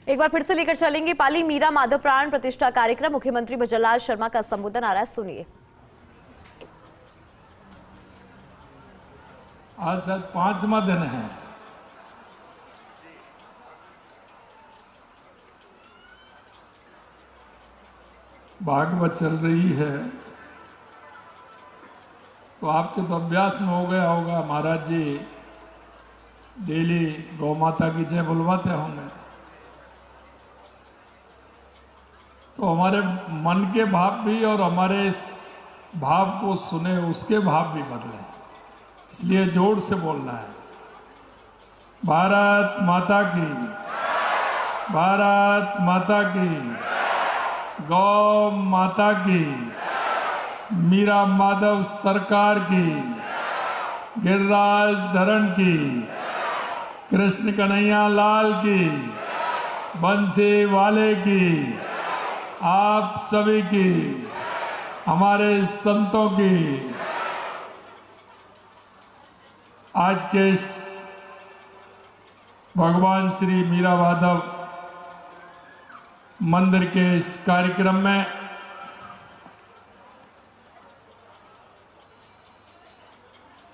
एक बार फिर से लेकर चलेंगे पाली मीरा माधव प्राण प्रतिष्ठा कार्यक्रम। मुख्यमंत्री भजनलाल शर्मा का संबोधन आ रहा है, सुनिए। आज शायद 5वां दिन है। भागवत चल रही है तो आपके तो अभ्यास में हो गया होगा, महाराज जी डेली गौ माता की जय बुलवाते होंगे, तो हमारे मन के भाव भी और हमारे इस भाव को सुने उसके भाव भी बदले, इसलिए जोर से बोलना है। भारत माता की, भारत माता की, गौ माता की, मीरा माधव सरकार की, गिरिराज धरण की, कृष्ण कन्हैया लाल की, बंसी वाले की, आप सभी की, हमारे संतों की। आज के इस भगवान श्री मीरा माधव मंदिर के इस कार्यक्रम में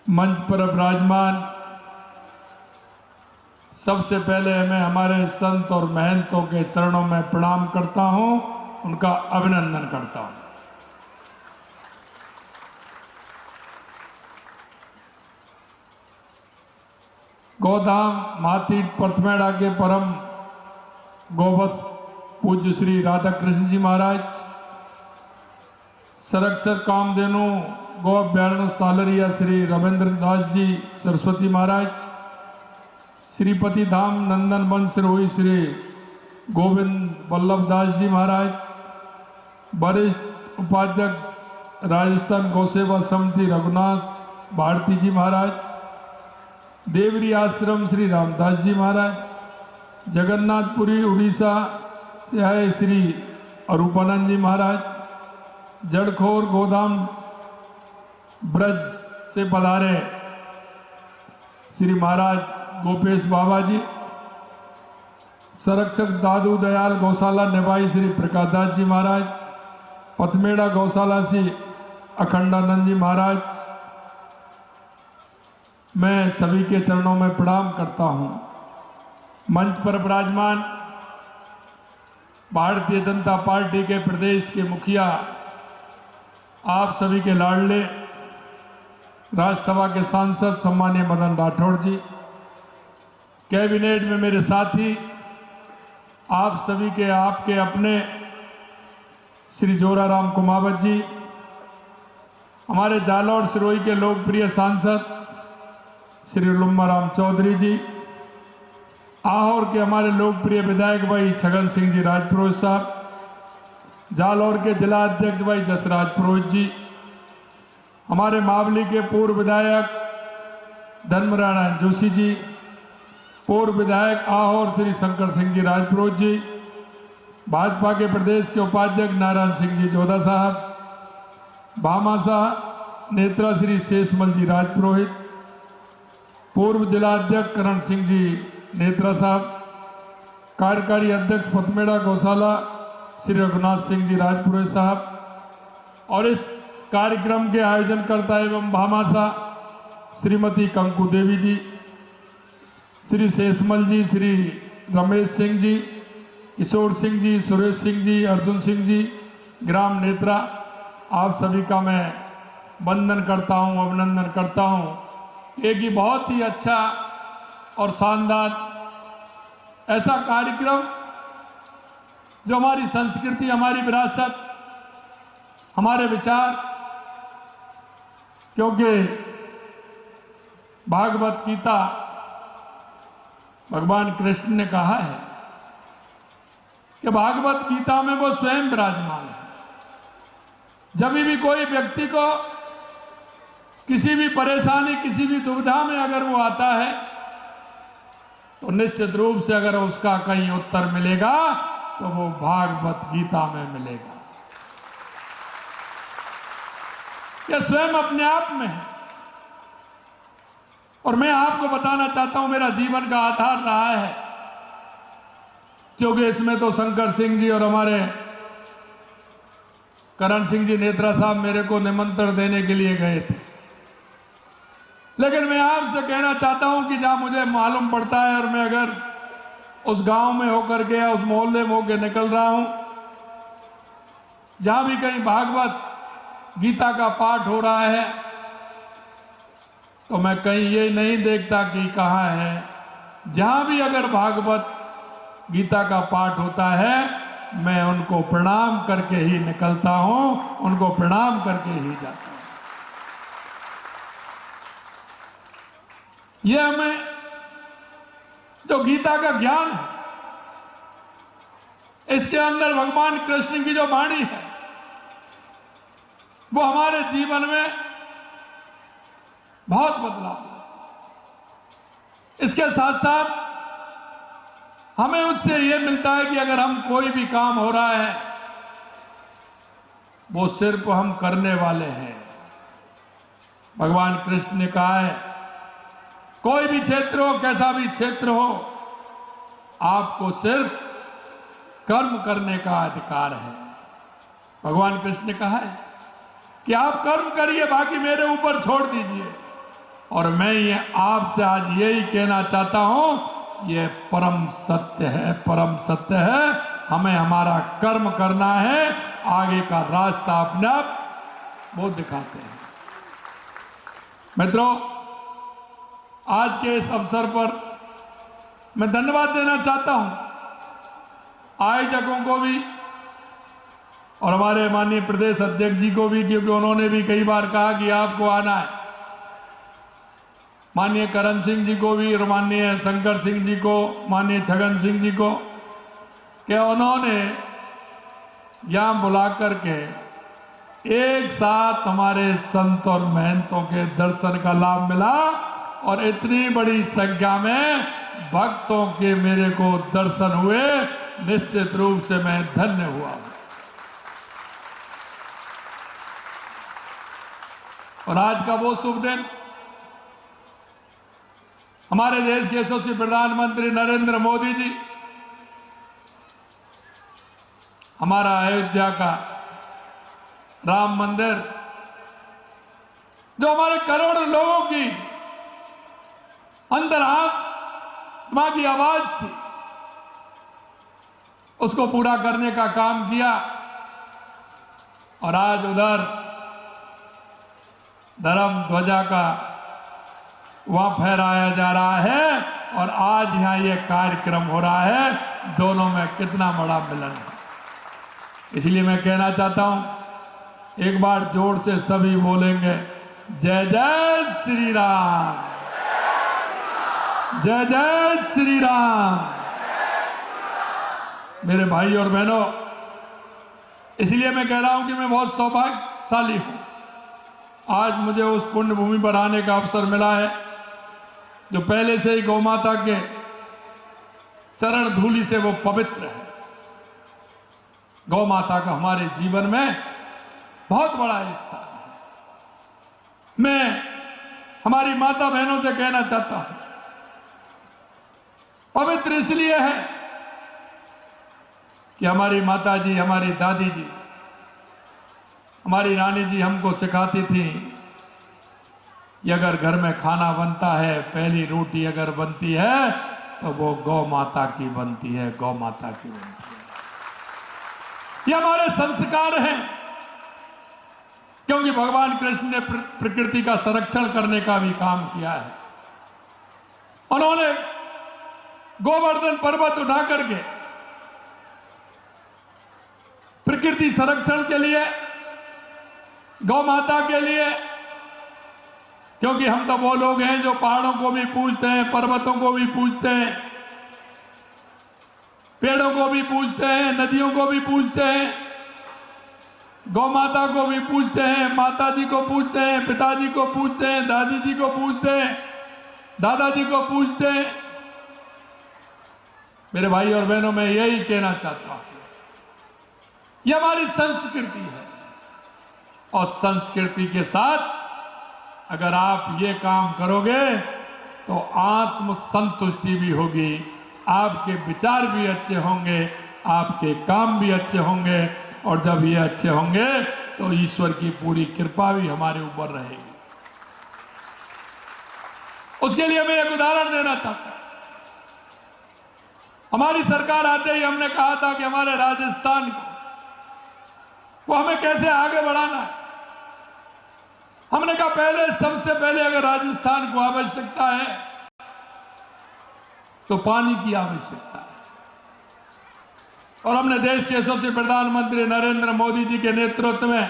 मंच पर विराजमान सबसे पहले मैं हमारे संत और महंतों के चरणों में प्रणाम करता हूं, उनका अभिनंदन करता हूं। गोधाम महातीर्थ परथमेड़ा के परम गोवत्स पूज्य श्री राधा कृष्ण जी महाराज, संरक्षक कामधेनु गौ अभ्यारण्य सालरिया श्री रविंद्र दास जी सरस्वती महाराज, श्रीपति धाम नंदन वन सिरोही श्री गोविंद वल्लभ दास जी महाराज, वरिष्ठ उपाध्यक्ष राजस्थान गौसेवा समिति रघुनाथ भारती जी महाराज, देवरी आश्रम श्री रामदास जी महाराज, जगन्नाथपुरी उड़ीसा से आए श्री अरूपानंद जी महाराज, जड़खोर गोदाम ब्रज से पधारे श्री महाराज गोपेश बाबा जी, संरक्षक दादू दयाल गौशाला निवाई श्री प्रकाश दास जी महाराज, पथमेड़ा गौशाला से अखंडानंद जी महाराज, मैं सभी के चरणों में प्रणाम करता हूं। मंच पर विराजमान भारतीय जनता पार्टी के प्रदेश के मुखिया, आप सभी के लाडले राज्यसभा के सांसद सम्मानीय मदन राठौड़ जी, कैबिनेट में मेरे साथी, आप सभी के आपके अपने श्री जोराराम कुमावत जी, हमारे जालौर सिरोही के लोकप्रिय सांसद श्री लुम्मा राम चौधरी जी, आहोर के हमारे लोकप्रिय विधायक भाई छगन सिंह जी राजपुरोहित साहब, जालौर के जिला अध्यक्ष भाई जसराज पुरोहित जी, हमारे मावली के पूर्व विधायक धर्मनारायण जोशी जी, पूर्व विधायक आहोर श्री शंकर सिंह जी राजपुरोहित जी, भाजपा के प्रदेश के उपाध्यक्ष नारायण सिंह जी जोधा साहब, भामासा नेत्रा श्री शेषमल जी राजपुरोहित, पूर्व जिला अध्यक्ष करण सिंह जी नेत्रा साहब, कार्यकारी अध्यक्ष पथमेड़ा गौशाला श्री रघुनाथ सिंह जी राजपुरोहित साहब, और इस कार्यक्रम के आयोजनकर्ता एवं भामासा श्रीमती कंकु देवी जी, श्री शेषमल जी, श्री रमेश सिंह जी, किशोर सिंह जी, सुरेश सिंह जी, अर्जुन सिंह जी, ग्राम नेत्रा, आप सभी का मैं वंदन करता हूं, अभिनंदन करता हूं। एक ही बहुत ही अच्छा और शानदार ऐसा कार्यक्रम जो हमारी संस्कृति, हमारी विरासत, हमारे विचार, क्योंकि भागवत गीता भगवान कृष्ण ने कहा है कि भागवत गीता में वो स्वयं विराजमान है। जब भी कोई व्यक्ति को किसी भी परेशानी, किसी भी दुविधा में अगर वो आता है तो निश्चित रूप से अगर उसका कहीं उत्तर मिलेगा तो वो भागवत गीता में मिलेगा। यह स्वयं अपने आप में है। और मैं आपको बताना चाहता हूं, मेरा जीवन का आधार रहा है क्योंकि इसमें तो शंकर सिंह जी और हमारे करण सिंह जी नेत्रा साहब मेरे को निमंत्रण देने के लिए गए थे। लेकिन मैं आपसे कहना चाहता हूं कि जहां मुझे मालूम पड़ता है और मैं अगर उस गांव में होकर के या उस मोहल्ले में होकर निकल रहा हूं, जहां भी कहीं भागवत गीता का पाठ हो रहा है, तो मैं कहीं ये नहीं देखता कि कहां है। जहां भी अगर भागवत गीता का पाठ होता है, मैं उनको प्रणाम करके ही निकलता हूं, उनको प्रणाम करके ही जाता हूं। यह हमें जो गीता का ज्ञान है, इसके अंदर भगवान कृष्ण की जो वाणी है, वो हमारे जीवन में बहुत बदलाव है। इसके साथ साथ हमें उससे यह मिलता है कि अगर हम कोई भी काम हो रहा है, वो सिर्फ हम करने वाले हैं। भगवान कृष्ण ने कहा है, कोई भी क्षेत्र हो, कैसा भी क्षेत्र हो, आपको सिर्फ कर्म करने का अधिकार है। भगवान कृष्ण ने कहा है कि आप कर्म करिए, बाकी मेरे ऊपर छोड़ दीजिए। और मैं ये आपसे आज यही कहना चाहता हूं, ये परम सत्य है, परम सत्य है। हमें हमारा कर्म करना है, आगे का रास्ता अपने आप वो दिखाते हैं। मित्रों, आज के इस अवसर पर मैं धन्यवाद देना चाहता हूं आयोजकों को भी और हमारे माननीय प्रदेश अध्यक्ष जी को भी, क्योंकि उन्होंने भी कई बार कहा कि आपको आना है। माननीय करण सिंह जी को भी और माननीय शंकर सिंह जी को, माननीय छगन सिंह जी को, कि उन्होंने यहां बुला करके एक साथ हमारे संत और महंतों के दर्शन का लाभ मिला और इतनी बड़ी संख्या में भक्तों के मेरे को दर्शन हुए। निश्चित रूप से मैं धन्य हुआ। और आज का वो शुभ दिन हमारे देश के यशस्वी प्रधानमंत्री नरेंद्र मोदी जी हमारा अयोध्या का राम मंदिर, जो हमारे करोड़ों लोगों की अंदर आत्मा की आवाज थी, उसको पूरा करने का काम किया। और आज उधर धर्म ध्वजा का वहां फहराया जा रहा है और आज यहां ये कार्यक्रम हो रहा है। दोनों में कितना बड़ा मिलन है। इसलिए मैं कहना चाहता हूं, एक बार जोर से सभी बोलेंगे, जय जय श्री राम, जय जय श्री राम। मेरे भाई और बहनों, इसलिए मैं कह रहा हूं कि मैं बहुत सौभाग्यशाली हूं। आज मुझे उस पुण्य भूमि पर आने का अवसर मिला है, जो पहले से ही गौ माता के चरण धूलि से वो पवित्र है। गौ माता का हमारे जीवन में बहुत बड़ा स्थान है। मैं हमारी माता बहनों से कहना चाहता हूं, पवित्र इसलिए है कि हमारी माता जी, हमारी दादी जी, हमारी रानी जी हमको सिखाती थी कि अगर घर में खाना बनता है, पहली रोटी अगर बनती है तो वो गौ माता की बनती है, गौ माता की बनती है। ये हमारे संस्कार हैं, क्योंकि भगवान कृष्ण ने प्रकृति का संरक्षण करने का भी काम किया है। उन्होंने गोवर्धन पर्वत उठा करके प्रकृति संरक्षण के लिए, गौ माता के लिए, क्योंकि हम तो वो लोग हैं जो पहाड़ों को भी पूजते हैं, पर्वतों को भी पूजते हैं, पेड़ों को भी पूजते हैं, नदियों को भी पूजते हैं, गौ माता को भी पूजते हैं, माता जी को पूजते हैं, पिताजी को पूजते हैं, दादी जी को पूजते हैं, दादाजी को पूजते हैं। मेरे भाई और बहनों, मैं यही कहना चाहता हूं, यह हमारी संस्कृति है। और संस्कृति के साथ अगर आप ये काम करोगे तो आत्म संतुष्टि भी होगी, आपके विचार भी अच्छे होंगे, आपके काम भी अच्छे होंगे, और जब ये अच्छे होंगे तो ईश्वर की पूरी कृपा भी हमारे ऊपर रहेगी। उसके लिए मैं एक उदाहरण देना चाहता हूं। हमारी सरकार आते ही हमने कहा था कि हमारे राजस्थान को हमें कैसे आगे बढ़ाना है। हमने कहा पहले, सबसे पहले अगर राजस्थान को आवश्यकता है तो पानी की आवश्यकता है, और हमने देश के यशस्वी प्रधानमंत्री नरेंद्र मोदी जी के नेतृत्व में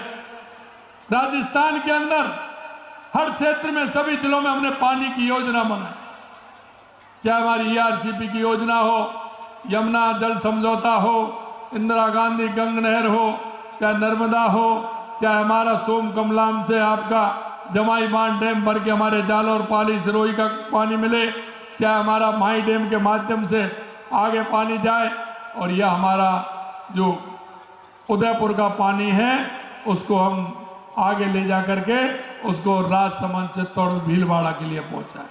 राजस्थान के अंदर हर क्षेत्र में, सभी जिलों में हमने पानी की योजना बनाई। चाहे हमारी ERCP की योजना हो, यमुना जल समझौता हो, इंदिरा गांधी गंग नहर हो, चाहे नर्मदा हो, चाहे हमारा सोम कमलाम से आपका जमाई बांध डैम भर के हमारे जालौर पाली सिरोही का पानी मिले, चाहे हमारा माई डैम के माध्यम से आगे पानी जाए, और यह हमारा जो उदयपुर का पानी है उसको हम आगे ले जा करके उसको राजसमंद से तोड़ भीलवाड़ा के लिए पहुंचाए,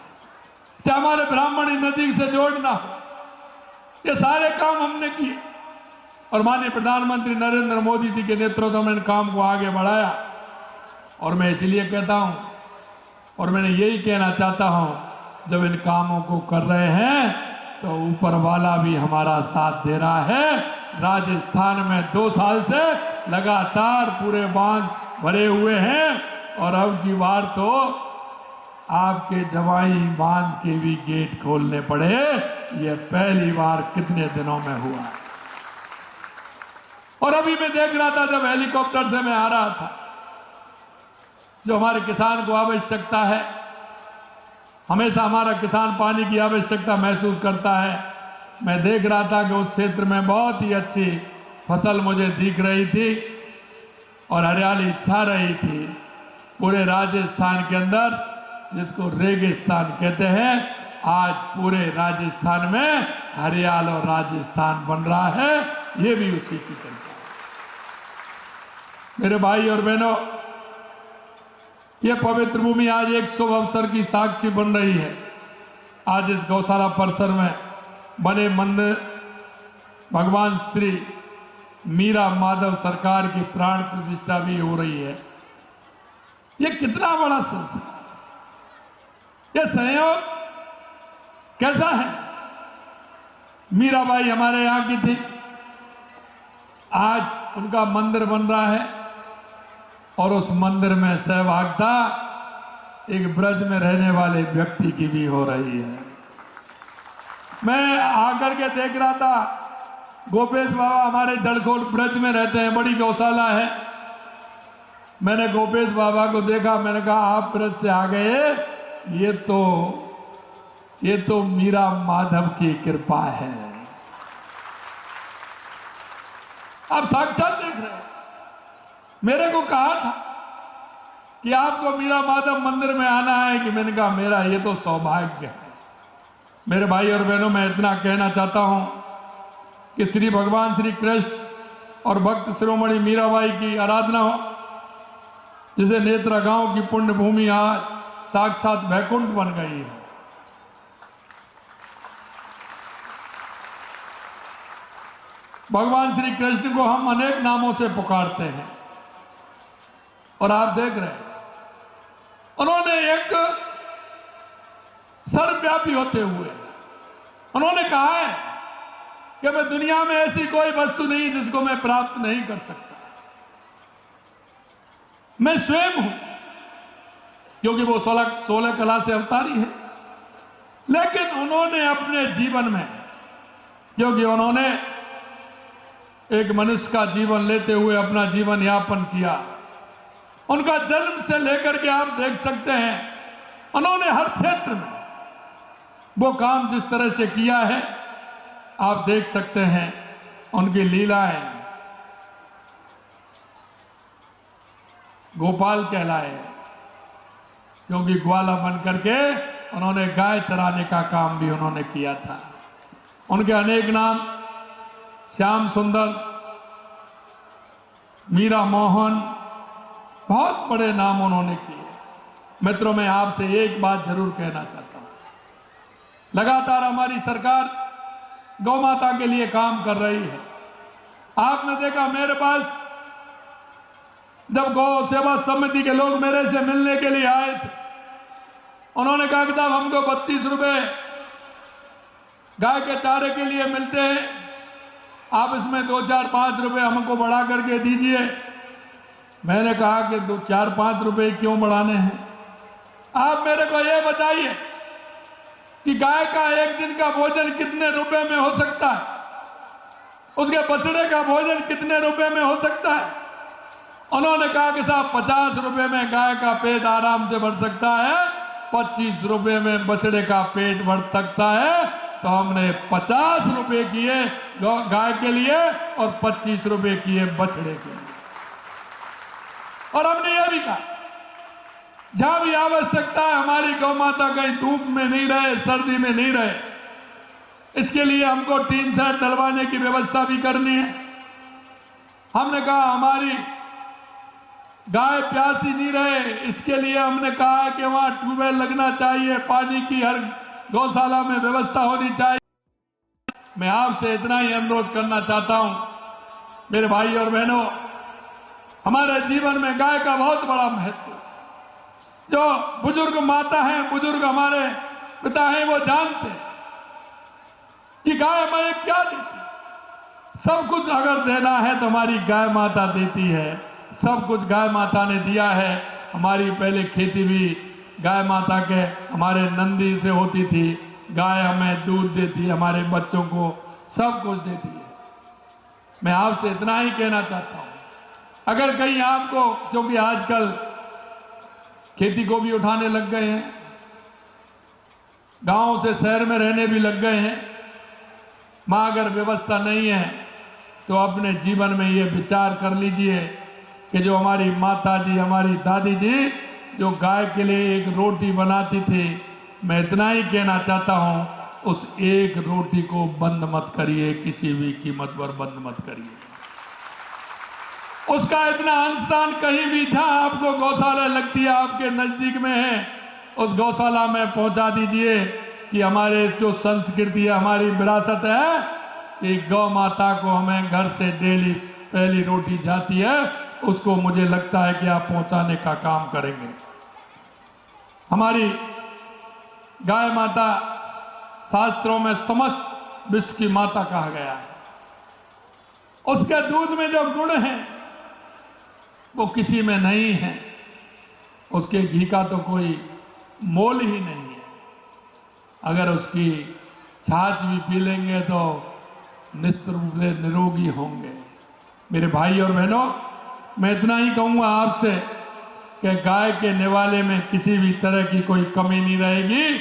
चाहे हमारे ब्राह्मणी नदी से जोड़ना हो, ये सारे काम हमने किए। और माननीय प्रधानमंत्री नरेंद्र मोदी जी के नेतृत्व में इन काम को आगे बढ़ाया। और मैं इसलिए कहता हूं, और मैंने यही कहना चाहता हूं, जब इन कामों को कर रहे हैं तो ऊपर वाला भी हमारा साथ दे रहा है। राजस्थान में 2 साल से लगातार पूरे बांध भरे हुए हैं, और अब की बार तो आपके जवाई बांध के भी गेट खोलने पड़े। ये पहली बार कितने दिनों में हुआ। और अभी मैं देख रहा था, जब हेलीकॉप्टर से मैं आ रहा था, जो हमारे किसान को आवश्यकता है, हमेशा हमारा किसान पानी की आवश्यकता महसूस करता है। मैं देख रहा था कि उस क्षेत्र में बहुत ही अच्छी फसल मुझे दिख रही थी और हरियाली छा रही थी। पूरे राजस्थान के अंदर, जिसको रेगिस्तान कहते हैं, आज पूरे राजस्थान में हरियाल और राजस्थान बन रहा है। ये भी उसी की कृपा है। मेरे भाई और बहनों, ये पवित्र भूमि आज एक शुभ अवसर की साक्षी बन रही है। आज इस गौशाला परिसर में बने मंदिर भगवान श्री मीरा माधव सरकार की प्राण प्रतिष्ठा भी हो रही है। ये कितना बड़ा संस्कार, ये संयोग कैसा है। मीराबाई हमारे यहाँ की थी, आज उनका मंदिर बन रहा है, और उस मंदिर में सहभागिता एक ब्रज में रहने वाले व्यक्ति की भी हो रही है। मैं आकर के देख रहा था, गोपेश बाबा हमारे जड़खोल ब्रज में रहते हैं, बड़ी गौशाला है। मैंने गोपेश बाबा को देखा, मैंने कहा आप ब्रज से आ गए, ये तो मीरा माधव की कृपा है। आप साक्षात देख रहे हैं। मेरे को कहा था कि आपको मीरा माधव मंदिर में आना है, कि मैंने कहा मेरा ये तो सौभाग्य है। मेरे भाई और बहनों, मैं इतना कहना चाहता हूं कि श्री भगवान श्री कृष्ण और भक्त शिरोमणि मीराबाई की आराधना हो, जिसे नेत्रा गांव की पुण्य भूमि आज साक्षात वैकुंठ बन गई है। भगवान श्री कृष्ण को हम अनेक नामों से पुकारते हैं, और आप देख रहे हैं, उन्होंने एक सर्वव्यापी होते हुए उन्होंने कहा है कि मैं दुनिया में ऐसी कोई वस्तु नहीं जिसको मैं प्राप्त नहीं कर सकता, मैं स्वयं हूं। क्योंकि वो 16 कला से अवतारी है। लेकिन उन्होंने अपने जीवन में, क्योंकि उन्होंने एक मनुष्य का जीवन लेते हुए अपना जीवन यापन किया, उनका जन्म से लेकर के आप देख सकते हैं, उन्होंने हर क्षेत्र में वो काम जिस तरह से किया है, आप देख सकते हैं उनकी लीलाएं। गोपाल कहलाए, क्योंकि ग्वाला बन करके उन्होंने गाय चराने का काम भी उन्होंने किया था। उनके अनेक नाम, श्याम सुंदर, मीरा मोहन, बहुत बड़े नाम उन्होंने किए। मित्रों, मैं आपसे एक बात जरूर कहना चाहता हूं, लगातार हमारी सरकार गौ माता के लिए काम कर रही है। आपने देखा मेरे पास जब गौ सेवा समिति के लोग मेरे से मिलने के लिए आए थे, उन्होंने कहा कि साहब हमको 32 रुपए गाय के चारे के लिए मिलते हैं, आप इसमें 2, 4, 5 रुपए हमको बढ़ा करके दीजिए। मैंने कहा कि 2, 4, 5 रुपए क्यों बढ़ाने हैं? आप मेरे को ये बताइए कि गाय का एक दिन का भोजन कितने रुपए में हो सकता है, उसके बछड़े का भोजन कितने रुपए में हो सकता है? उन्होंने कहा कि साहब 50 रुपए में गाय का पेट आराम से भर सकता है, 25 रुपए में बछड़े का पेट भर सकता है। तो हमने 50 रुपए किए गाय के लिए और 25 रुपए किए बछड़े के लिए। और हमने यह भी कहा जहां भी आवश्यकता है हमारी गौ माता कहीं धूप में नहीं रहे, सर्दी में नहीं रहे, इसके लिए हमको टीन सेट डलवाने की व्यवस्था भी करनी है। हमने कहा हमारी गाय प्यासी नहीं रहे, इसके लिए हमने कहा है कि वहां ट्यूबवेल लगना चाहिए, पानी की हर गौशाला में व्यवस्था होनी चाहिए। मैं आपसे इतना ही अनुरोध करना चाहता हूं मेरे भाई और बहनों, हमारे जीवन में गाय का बहुत बड़ा महत्व है। जो बुजुर्ग माता हैं, बुजुर्ग हमारे पिता हैं, वो जानते हैं कि गाय हमें क्या देती है। सब कुछ अगर देना है तो हमारी गाय माता देती है। सब कुछ गाय माता ने दिया है। हमारी पहले खेती भी गाय माता के हमारे नंदी से होती थी। गाय हमें दूध देती है, हमारे बच्चों को सब कुछ देती है। मैं आपसे इतना ही कहना चाहता हूं, अगर कहीं आपको, क्योंकि आजकल खेती को भी उठाने लग गए हैं, गांव से शहर में रहने भी लग गए हैं, मां अगर व्यवस्था नहीं है तो अपने जीवन में ये विचार कर लीजिए कि जो हमारी माता जी, हमारी दादी जी जो गाय के लिए एक रोटी बनाती थी, मैं इतना ही कहना चाहता हूं, उस एक रोटी को बंद मत करिए, किसी भी कीमत पर बंद मत करिए। उसका इतना अंशदान कहीं भी जहां आपको गौशाला लगती है, आपके नजदीक में है, उस गौशाला में पहुंचा दीजिए कि हमारे जो संस्कृति है, हमारी विरासत है कि गौ माता को हमें घर से डेली पहली रोटी जाती है, उसको मुझे लगता है कि आप पहुंचाने का काम करेंगे। हमारी गाय माता शास्त्रों में समस्त विश्व की माता कहा गया है। उसके दूध में जो गुण हैं वो किसी में नहीं है। उसके घी का तो कोई मोल ही नहीं है। अगर उसकी छाछ भी पी लेंगे तो निश्चित रूप से निरोगी होंगे। मेरे भाई और बहनों, मैं इतना ही कहूंगा आपसे कि गाय के निवाले में किसी भी तरह की कोई कमी नहीं रहेगी,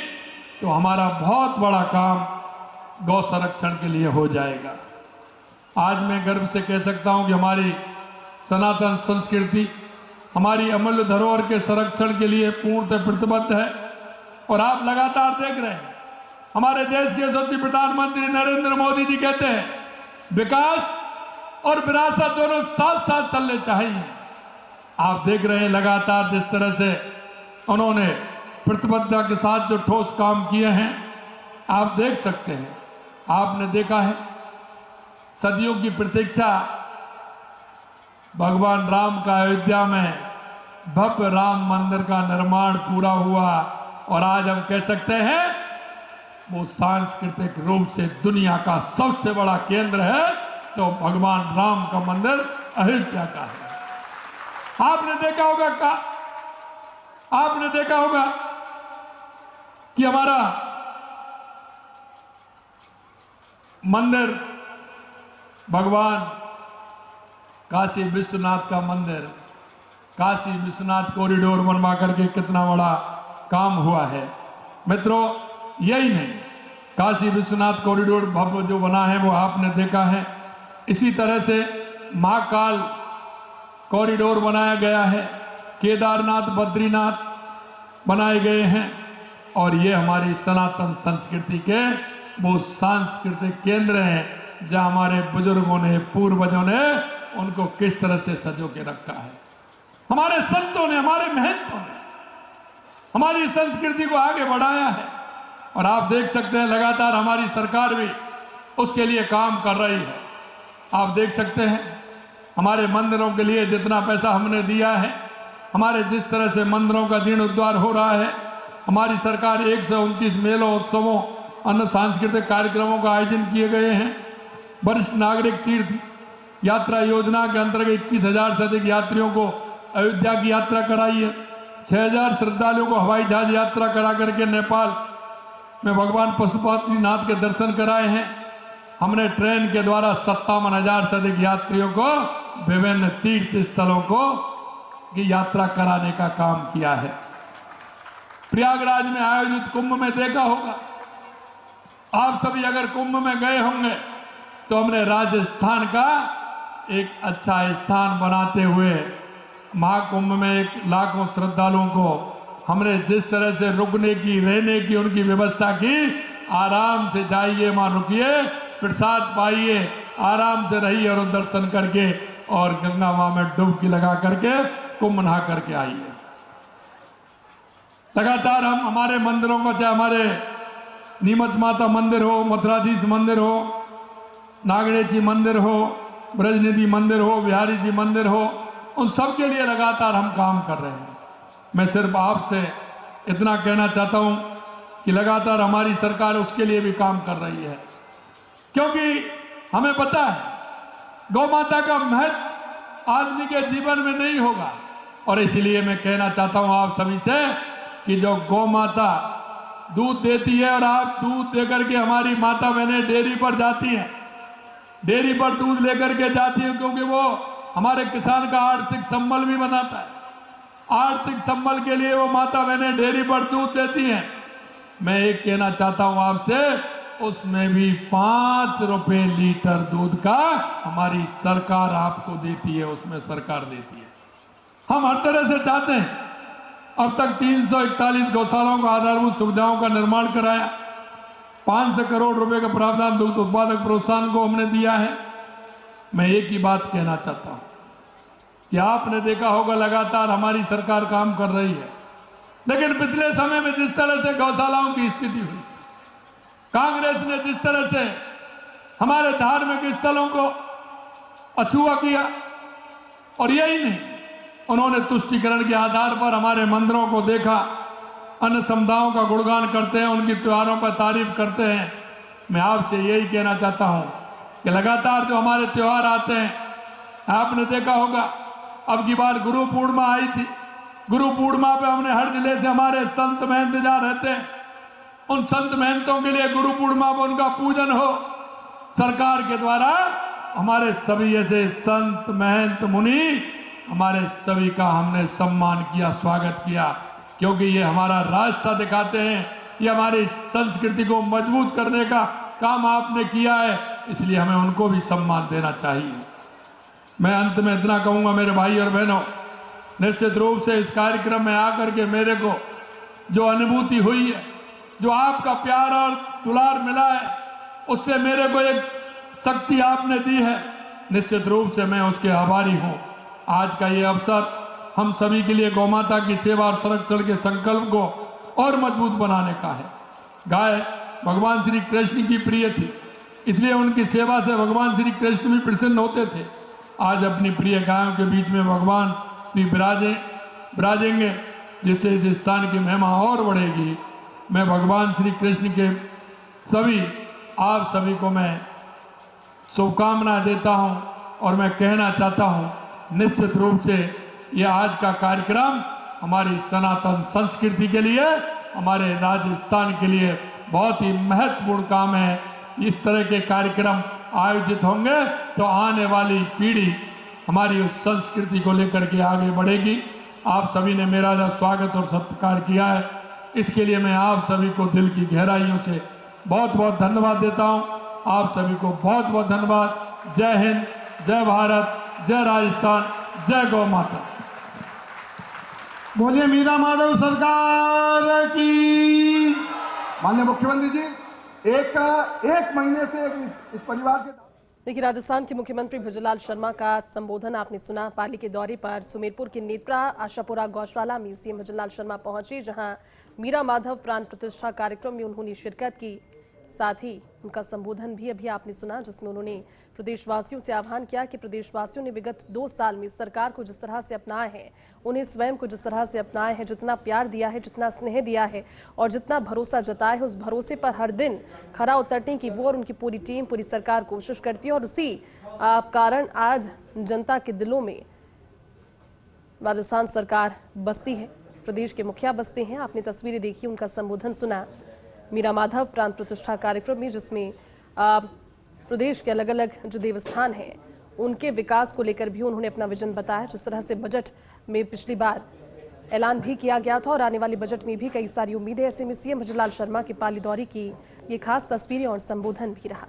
तो हमारा बहुत बड़ा काम गौ संरक्षण के लिए हो जाएगा। आज मैं गर्व से कह सकता हूं कि हमारी सनातन संस्कृति हमारी अमूल्य धरोहर के संरक्षण के लिए पूर्णतः प्रतिबद्ध है। और आप लगातार देख रहे हैं, हमारे देश के यशस्वी प्रधानमंत्री नरेंद्र मोदी जी कहते हैं विकास और विरासत दोनों साथ साथ चलने चाहिए। आप देख रहे हैं लगातार जिस तरह से उन्होंने प्रतिबद्धता के साथ जो ठोस काम किए हैं, आप देख सकते हैं। आपने देखा है सदियों की प्रतीक्षा, भगवान राम का अयोध्या में भव्य राम मंदिर का निर्माण पूरा हुआ, और आज हम कह सकते हैं वो सांस्कृतिक रूप से दुनिया का सबसे बड़ा केंद्र है, तो भगवान राम का मंदिर अयोध्या का है। आपने देखा होगा कि हमारा मंदिर, भगवान काशी विश्वनाथ का मंदिर, काशी विश्वनाथ कॉरिडोर बनवा करके कितना बड़ा काम हुआ है। मित्रों, यही नहीं, काशी विश्वनाथ कॉरिडोर भव्य जो बना है वो आपने देखा है। इसी तरह से महाकाल कॉरिडोर बनाया गया है, केदारनाथ, बद्रीनाथ बनाए गए हैं, और ये हमारी सनातन संस्कृति के वो सांस्कृतिक केंद्र हैं जहां हमारे बुजुर्गों ने, पूर्वजों ने उनको किस तरह से सजो के रखा है। हमारे संतों ने, हमारे महंतों ने हमारी संस्कृति को आगे बढ़ाया है। और आप देख सकते हैं लगातार हमारी सरकार भी उसके लिए काम कर रही है। आप देख सकते हैं हमारे मंदिरों के लिए जितना पैसा हमने दिया है, हमारे जिस तरह से मंदिरों का जीर्णोद्धार हो रहा है, हमारी सरकार 129 मेलों, उत्सवों, अन्य सांस्कृतिक कार्यक्रमों का आयोजन किए गए हैं। वरिष्ठ नागरिक तीर्थ यात्रा योजना के अंतर्गत 21,000 से अधिक यात्रियों को अयोध्या की यात्रा कराई है। 6,000 श्रद्धालुओं को हवाई जहाज यात्रा करा करके नेपाल में भगवान पशुपतिनाथ के दर्शन कराए हैं। हमने ट्रेन के द्वारा 57,000 से अधिक यात्रियों को विभिन्न तीर्थ स्थलों की यात्रा कराने का काम किया है। प्रयागराज में आयोजित कुंभ में देखा होगा, आप सभी अगर कुंभ में गए होंगे तो हमने राजस्थान का एक अच्छा स्थान बनाते हुए महाकुंभ में 1 लाखों श्रद्धालुओं को हमने जिस तरह से रुकने की, रहने की उनकी व्यवस्था की, आराम से जाइए, वहां रुकिए, प्रसाद पाइए, आराम से रहिए और दर्शन करके और गंगा मां में डुबकी लगा करके कुंभ नहा करके आइए। लगातार हम हमारे मंदिरों को, चाहे हमारे नीमच माता मंदिर हो, मथुराधीश मंदिर हो, नागणेची मंदिर हो, ब्रजनिधि मंदिर हो, बिहारी जी मंदिर हो, उन सब के लिए लगातार हम काम कर रहे हैं। मैं सिर्फ आपसे इतना कहना चाहता हूं कि लगातार हमारी सरकार उसके लिए भी काम कर रही है, क्योंकि हमें पता है गौ माता का महत्व आदमी के जीवन में नहीं होगा। और इसलिए मैं कहना चाहता हूं आप सभी से कि जो गौ माता दूध देती है और आप दूध देकर के, हमारी माता बहनें डेयरी पर जाती हैं, डेयरी पर दूध लेकर के जाती है, क्योंकि वो हमारे किसान का आर्थिक संबल भी बनाता है। आर्थिक संबल के लिए वो माता बहनें डेयरी पर दूध देती हैं। मैं एक कहना चाहता हूं आपसे, उसमें भी 5 रुपए लीटर दूध का हमारी सरकार आपको देती है, उसमें सरकार देती है। हम हर तरह से चाहते हैं, अब तक 341 गौशालाओं को आधारभूत सुविधाओं का निर्माण कराया, 500 करोड़ रुपए का प्रावधान दुग्ध उत्पादक प्रोत्साहन को हमने दिया है। मैं एक ही बात कहना चाहता हूं कि आपने देखा होगा लगातार हमारी सरकार काम कर रही है, लेकिन पिछले समय में जिस तरह से गौशालाओं की स्थिति हुई, कांग्रेस ने जिस तरह से हमारे धार्मिक स्थलों को अछूआ किया, और यही नहीं, उन्होंने तुष्टीकरण के आधार पर हमारे मंदिरों को देखा, अन्य समुदायों का गुणगान करते हैं, उनकी त्योहारों पर तारीफ करते हैं। मैं आपसे यही कहना चाहता हूं कि लगातार जो हमारे त्योहार आते हैं, आपने देखा होगा अब की बार गुरु पूर्णिमा आई थी। गुरु पूर्णिमा पे हमने हर जिले से हमारे संत महंत जा रहते हैं, उन संत महंतों के लिए गुरु पूर्णिमा पर उनका पूजन हो। सरकार के द्वारा हमारे सभी ऐसे संत महंत मुनि, हमारे सभी का हमने सम्मान किया, स्वागत किया, क्योंकि ये हमारा रास्ता दिखाते हैं, ये हमारी संस्कृति को मजबूत करने का काम आपने किया है, इसलिए हमें उनको भी सम्मान देना चाहिए। मैं अंत में इतना कहूंगा मेरे भाई और बहनों, निश्चित रूप से इस कार्यक्रम में आकर के मेरे को जो अनुभूति हुई है, जो आपका प्यार और दुलार मिला है, उससे मेरे को एक शक्ति आपने दी है, निश्चित रूप से मैं उसके आभारी हूं। आज का ये अवसर हम सभी के लिए गौ माता की सेवा और संरक्षण के संकल्प को और मजबूत बनाने का है। गाय भगवान श्री कृष्ण की प्रिय थी, इसलिए उनकी सेवा से भगवान श्री कृष्ण भी प्रसन्न होते थे। आज अपनी प्रिय गायों के बीच में भगवान भी विराजेंगे, जिससे इस स्थान की महिमा और बढ़ेगी। मैं भगवान श्री कृष्ण के आप सभी को मैं शुभकामना देता हूं, और मैं कहना चाहता हूं निश्चित रूप से ये आज का कार्यक्रम हमारी सनातन संस्कृति के लिए, हमारे राजस्थान के लिए बहुत ही महत्वपूर्ण काम है। इस तरह के कार्यक्रम आयोजित होंगे तो आने वाली पीढ़ी हमारी उस संस्कृति को लेकर के आगे बढ़ेगी। आप सभी ने मेरा जो स्वागत और सत्कार किया है, इसके लिए मैं आप सभी को दिल की गहराइयों से बहुत बहुत धन्यवाद देता हूं। आप सभी को बहुत बहुत धन्यवाद। जय हिंद, जय भारत, जय राजस्थान, जय गौ माता। बोलिए मीरा माधव सरकार की। माननीय मुख्यमंत्री जी, एक महीने से इस परिवार के देखिए, राजस्थान के मुख्यमंत्री भजनलाल शर्मा का संबोधन आपने सुना। पाली के दौरे पर सुमेरपुर के नेत्रा आशापुरा गौशाला में सीएम भजनलाल शर्मा पहुंचे, जहां मीरा माधव प्राण प्रतिष्ठा कार्यक्रम में उन्होंने शिरकत की। साथ ही उनका संबोधन भी अभी आपने सुना, जिसमें उन्होंने प्रदेशवासियों से आह्वान किया कि प्रदेशवासियों ने विगत 2 साल में सरकार को जिस तरह से अपनाया है, उन्हें स्वयं को जिस तरह से अपनाया है, जितना प्यार दिया है, जितना स्नेह दिया है और जितना भरोसा जताया है, उस भरोसे पर हर दिन खरा उतरने की वो और उनकी पूरी टीम, पूरी सरकार कोशिश करती है। और उसी कारण आज जनता के दिलों में राजस्थान सरकार बसती है, प्रदेश के मुखिया बसते हैं। आपने तस्वीरें देखी, उनका संबोधन सुना मीरा माधव प्राण प्रतिष्ठा कार्यक्रम में, जिसमें प्रदेश के अलग अलग जो देवस्थान हैं उनके विकास को लेकर भी उन्होंने अपना विजन बताया। जिस तरह से बजट में पिछली बार ऐलान भी किया गया था और आने वाले बजट में भी कई सारी उम्मीदें, ऐसे में सीएम भजनलाल शर्मा के पाली दौरे की ये खास तस्वीरें और संबोधन भी रहा।